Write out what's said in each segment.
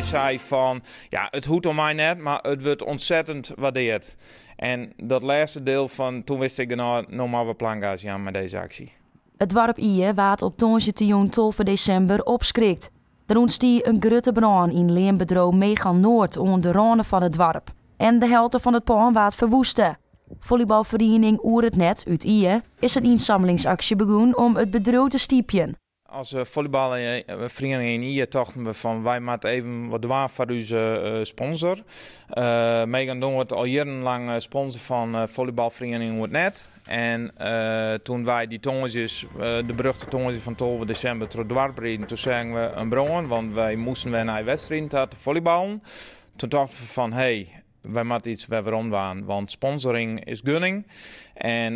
hij zei van, ja, het hoeft om mij net, maar het wordt ontzettend waardeerd. En dat laatste deel van, toen wist ik nou maar wat planga's aan met deze actie. Het dorp Ije waard op tongersdeitejûn 12 december opschrikt. Er ontstie een grote brand in Leembedro Megan Noord onder de randen van het dorp. En de helft van het pand waard verwoesten. Volleybalvereniging Oer het Net uit Ije is een inzamelingsactie begonnen om het bedrijf te stiepjen. Als volleybalvereniging in Ije dachten we van wij moeten even wat doen voor onze sponsor. Megan Noord al jarenlang sponsor van volleybalvereniging Oer het Net. En toen wij die tongetjes, de beruchte tongetjes van 12 december door het dorp reden, toen zagen we een bron, want wij moesten weer naar de wedstrijd te volleyballen. Toen dachten we van, wij moeten iets weer rondwaan, want sponsoring is gunning. En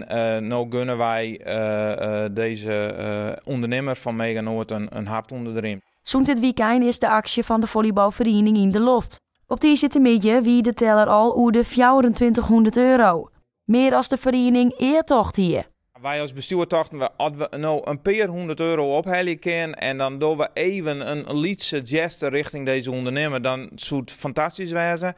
nu gunnen wij deze ondernemer van Mega Noord een hart onder de riem. Zo'n dit weekend is de actie van de volleybalvereniging in de loft. Op die zit midden wie de teller al oer de €2400. Meer als de vereniging eertocht hier. Wij als bestuur dachten, als we nou een paar €100 ophalen kunnen en dan doen we even een liedse geste richting deze ondernemer, dan zou het fantastisch wezen.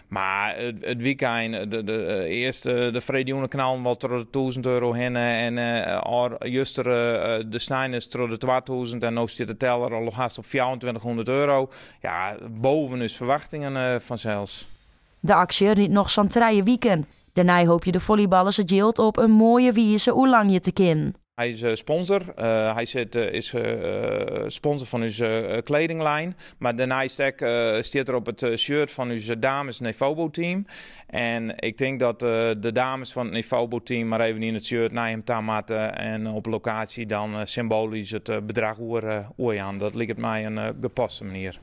Maar het weekend, de Vrede knallen wel tot de €1000 heen en juster de Steiners tot de 2000 en nu zit de teller al haast op €2400. Ja, boven is verwachtingen vanzelfs. De actie riet nog zo'n 3 weken. Daarna hoop je de volleyballers het yield op een mooie wijze hoe lang je te kin. Hij is sponsor. Hij is sponsor van onze kledinglijn. Maar daarnaast staat er op het shirt van onze dames Nefobo-team. En ik denk dat de dames van het Nefobo-team maar even in het shirt naar hem tamaten en op locatie dan symbolisch het bedrag oor aan. Dat lijkt mij een gepaste manier.